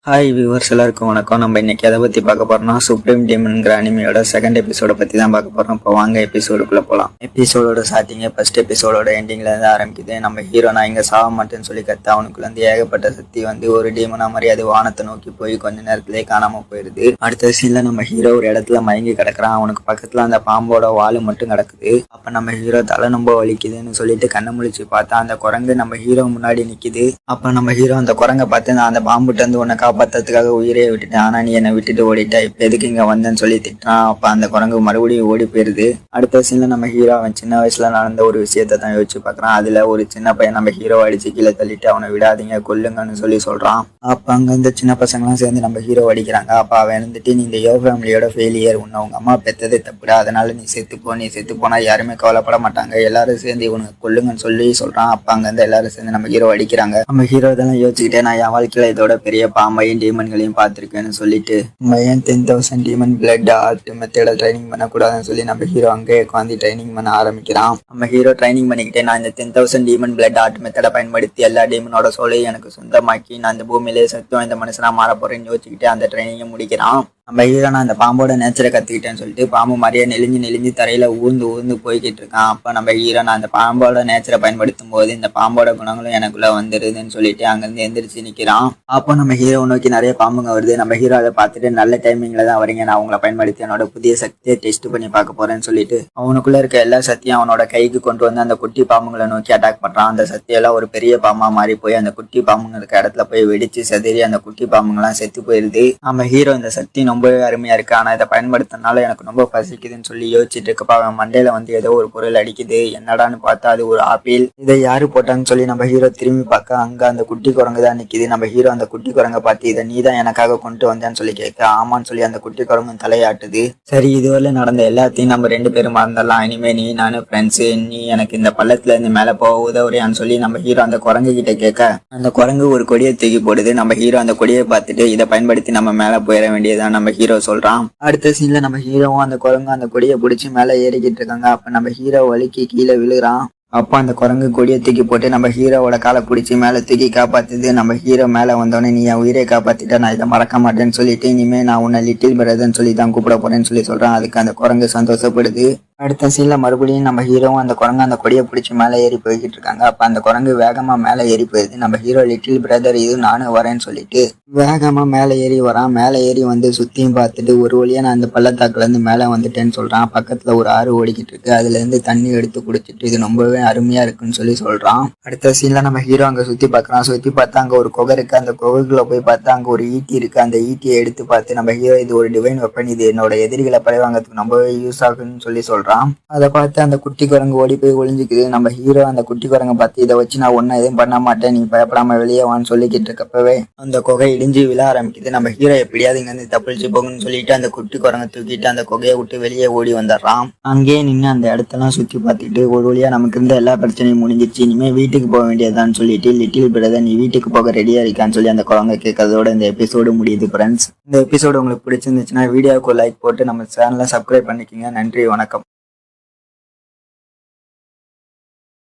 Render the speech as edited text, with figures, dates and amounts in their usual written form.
Hi viewers எல்லாருக்கும் வணக்கம். நம்ம இன்னைக்கு எதை பற்றி பார்க்க போறோம்னா சுப்ரீம் டீமன்ங்கிற அனிமையோட செகண்ட் எபிசோட பற்றி தான் பார்க்க போகிறோம். இப்போ வாங்க எபிசோடுக்குள்ளே போகலாம். எபிசோடோட ஸ்டார்டிங்கே ஃபர்ஸ்ட் எபிசோடோட எண்டிங்லேருந்து ஆரம்பிக்குது. நம்ம ஹீரோ நான் இங்கே சாக மாட்டேன்னு சொல்லி கற்று அவனுக்குள்ளேருந்து ஏகப்பட்ட சக்தி வந்து ஒரு டீமனா மாதிரி அது வானத்தை நோக்கி போய் கொஞ்ச நேரத்திலே காணாமல் போயிடுது. அடுத்த சீனில் நம்ம ஹீரோ ஒரு இடத்துல மயங்கி கிடக்குறான். அவனுக்கு பக்கத்தில் அந்த பாம்போட வால் மட்டும் கிடக்குது. அப்போ நம்ம ஹீரோ தலை ரொம்ப வலிக்குதுன்னு சொல்லிட்டு கண்ணை முழிச்சு பார்த்தா அந்த குரங்கு நம்ம ஹீரோ முன்னாடி நிற்கிது. அப்போ நம்ம ஹீரோ அந்த குரங்கை பார்த்து நான் அந்த பாம்புட்டு வந்து உன்னை காப்பாற்றுறதுக்காக உயிரே விட்டுட்டேன், ஆனா நீ என்னை விட்டுட்டு ஓடிட்டா, இப்ப எதுக்கு இங்க வந்தேன்னு சொல்லி திட்டான். அப்ப அந்த குரங்கு மறுபடியும் ஓடி போயிருது. அடுத்த சீன்ல நம்ம ஹீரோ அவன் சின்ன வயசுல நடந்த ஒரு விஷயத்த தான் யோசிச்சு பாக்குறான். அதுல ஒரு சின்ன பையன் நம்ம ஹீரோ அடிச்சு கீழே தள்ளிட்டு அவனை விடாதீங்க கொல்லுங்கன்னு சொல்லி சொல்றான். அப்ப அங்க இந்த சின்ன பசங்களாம் சேர்ந்து நம்ம ஹீரோ அடிக்கிறாங்க. அப்ப அவன் இருந்துட்டு நீ இந்த யோ ஃபேமிலியோட ஃபெயிலியர், உங்க அம்மா பெத்ததே தப்புடா, அதனால நீ செத்து போனா யாருமே கவலைப்பட மாட்டாங்க, எல்லாரும் சேர்ந்து இவனுக்கு கொல்லுங்கன்னு சொல்லி சொல்றான். அப்ப அங்க இருந்து எல்லாரும் சேர்ந்து நம்ம ஹீரோ அடிக்கிறாங்க. நம்ம ஹீரோ இதெல்லாம் யோசிச்சுக்கிட்டே நான் என் வாழ்க்கையில இதோட பெரிய பாம்பையும் டீமன்களையும் பார்த்திருக்கேன்னு சொல்லிட்டு பையன் 10,000 டீமன் பிளட் ஆர்ட் மெத்தட ட்ரைனிங் பண்ணக்கூடாதுன்னு சொல்லி நம்ம ஹீரோ அங்கே உட்காந்து ட்ரைனிங் பண்ண ஆரம்பிக்கிறான். நம்ம ஹீரோ ட்ரைனிங் பண்ணிக்கிட்டே நான் இந்த 10,000 டீமன் பிளட் ஆர்ட் மெத்தடை பயன்படுத்தி எல்லா டீமனோட சோலையும் எனக்கு சொந்தமாக்கி நான் இந்த பூமியிலே சத்துவம் இந்த மனுஷனா மாற போறேன்னு யோசிச்சுக்கிட்டே அந்த ட்ரைனிங்கை முடிக்கிறான். நம்ம ஹீரோ நான் அந்த பாம்போட நேச்சரை கற்றுக்கிட்டேன்னு சொல்லிட்டு பாம்பு மாதிரியே நெளிஞ்சு தரையில ஊர்ந்து போய்கிட்டு இருக்கான். அப்போ நம்ம ஹீரோ நான் அந்த பாம்போட நேச்சரை பயன்படுத்தும் போது இந்த பாம்போட குணங்களும் எனக்குள்ள வந்துருதுன்னு சொல்லிட்டு அங்கேருந்து எந்திரிச்சு நிற்கிறான். அப்போ நம்ம ஹீரோ நோக்கி நிறைய பாம்புங்க வருது. நம்ம ஹீரோ அதை பார்த்துட்டு நல்ல டைமிங்ல தான் வரீங்க, நான் அவங்கள பயன்படுத்தி என்னோட புதிய சக்தியை டெஸ்ட் பண்ணி பார்க்க போறேன்னு சொல்லிட்டு அவனுக்குள்ள இருக்க எல்லா சக்தியும் அவனோட கைக்கு கொண்டு வந்து அந்த குட்டி பாம்புங்களை நோக்கி அட்டாக் பண்றான். அந்த சக்தியெல்லாம் ஒரு பெரிய பாம்பா மாறி போய் அந்த குட்டி பாம்புங்க இருக்க இடத்துல போய் வெடிச்சு செதறி அந்த குட்டி பாம்புங்கெல்லாம் செத்து போயிருது. நம்ம ஹீரோ இந்த சக்தி ரொம்பவே அருமையா இருக்கு, ஆனா இதை பயன்படுத்தினால எனக்கு ரொம்ப பசிக்குதுன்னு சொல்லி யோசிச்சுட்டு இருக்கப்ப அவன் மண்டையில வந்து ஏதோ ஒரு பொருள் அடிக்குது. என்னடான்னு பார்த்தா அது ஒரு ஆப்பிள். இதை யாரு போட்டான்னு சொல்லி நம்ம ஹீரோ திரும்பி பார்க்க அங்க அந்த குட்டி குரங்கு தான் நிக்குது. நம்ம ஹீரோ அந்த குட்டி குரங்கை பார்த்து இதை நீ தான் எனக்காக கொண்டு வந்தேன்னு சொல்லி கேட்க ஆமான்னு சொல்லி அந்த குட்டி குரங்கு தலையாட்டுது. சரி இதுவரை நடந்த எல்லாத்தையும் நம்ம 2 பேரும் மறந்துடலாம், இனிமே நீ நானும் ஃப்ரெண்ட்ஸு, நீ எனக்கு இந்த பள்ளத்துல இருந்து மேல போக உதவுறியான்னு சொல்லி நம்ம ஹீரோ அந்த குரங்கு கிட்ட கேட்க அந்த குரங்கு ஒரு கொடியை தூக்கி போடுது. நம்ம ஹீரோ அந்த கொடியை பார்த்துட்டு இதை பயன்படுத்தி நம்ம மேல போயிட வேண்டியதான் நம்ம ஹீரோ சொல்றான். அடுத்த சீன்ல நம்ம ஹீரோவும் அந்த குரங்கு அந்த கொடியை பிடிச்சி மேல ஏறிக்கிட்டு இருக்காங்க. அப்ப நம்ம ஹீரோ வலிக்கு கீழே விழுகிறான். அப்போ அந்த குரங்கு கொடியை தூக்கி போட்டு நம்ம ஹீரோவோட காலை பிடிச்சி மேலே தூக்கி காப்பாத்துது. நம்ம ஹீரோ மேலே வந்தோடனே நீ என் உயிரை காப்பாத்திட்டா, நான் இதை மறக்க மாட்டேன்னு சொல்லிட்டு இனிமே நான் உன்னை லிட்டில் பிரதர்ன்னு சொல்லி தான் கூப்பிட போறேன்னு சொல்லி சொல்றான். அதுக்கு அந்த குரங்கு சந்தோஷப்படுது. அடுத்த சீன்ல மறுபடியும் நம்ம ஹீரோவும் அந்த குரங்கு அந்த கொடியை பிடிச்சி மேலே ஏறி போய்கிட்டு இருக்காங்க. அப்ப அந்த குரங்கு வேகமா மேலே ஏறி போயிருது. நம்ம ஹீரோ லிட்டில் பிரதர் இது நானும் வரேன்னு சொல்லிட்டு வேகமா மேலே ஏறி வரான். மேலே ஏறி வந்து சுத்தியும் பார்த்துட்டு ஒரு வழியா நான் அந்த பள்ளத்தாக்குல இருந்து மேலே வந்துட்டேன்னு சொல்றான். பக்கத்துல ஒரு ஆறு ஓடிக்கிட்டு இருக்கு, அதுல இருந்து தண்ணி எடுத்து குடிச்சிட்டு இது ரொம்பவே அருமையா இருக்குன்னு சொல்லி சொல்றான். அடுத்த சீன்ல நம்ம ஹீரோ அங்க சுத்தி பார்க்கறான். சுத்தி பார்த்தா அங்க ஒரு குகை இருக்கு. அந்த குகைக்குள்ள போய் பார்த்தா அங்க ஒரு ஈட்டி இருக்கு. அந்த ஈட்டியை எடுத்து பார்த்து நம்ம ஹீரோ இது ஒரு டிவைன் வெப்பன், இது என்னோட எதிரிகளை பழிவாங்கிறதுக்கு ரொம்பவே யூஸ் ஆகுன்னு சொல்லி சொல்றான். அதை பார்த்து அந்த குட்டி குரங்கு ஓடி போய் ஒளிஞ்சுக்குது. நம்ம ஹீரோ அந்த குட்டி குரங்கை பார்த்து இதை வச்சு நான் ஒன்னும் எதுவும் பண்ண மாட்டேன், நீ பயப்படாம வெளியே வான்னு சொல்லிக்கிட்டு இருக்கப்பவே அந்த குகை இடிஞ்சு விழ ஆரம்பிக்குது. நம்ம ஹீரோ எப்படியாவது இங்க இருந்து தப்பிச்சு போகணும்னு சொல்லிட்டு அந்த குட்டி குரங்கை தூக்கிட்டு அந்த குகையை விட்டு வெளியே ஓடி வந்துடுறான். அங்கேயே நின்று அந்த இடத்தெல்லாம் சுத்தி பார்த்துட்டு ஒரு வழியா நமக்கு இருந்த எல்லா பிரச்சனையும் முடிஞ்சிச்சு, இனிமே வீட்டுக்கு போக வேண்டியதான்னு சொல்லிட்டு லிட்டில் பிரதர் நீ வீட்டுக்கு போக ரெடியா இருக்கான்னு சொல்லி அந்த குரங்கை கேட்கறதோட இந்த எபிசோடு முடியுது. ஃப்ரெண்ட்ஸ், இந்த எபிசோடு உங்களுக்கு பிடிச்சிருந்துச்சுன்னா வீடியோவுக்கு லைக் போட்டு நம்ம சேனலை சப்ஸ்கிரைப் பண்ணிக்கோங்க. நன்றி, வணக்கம்.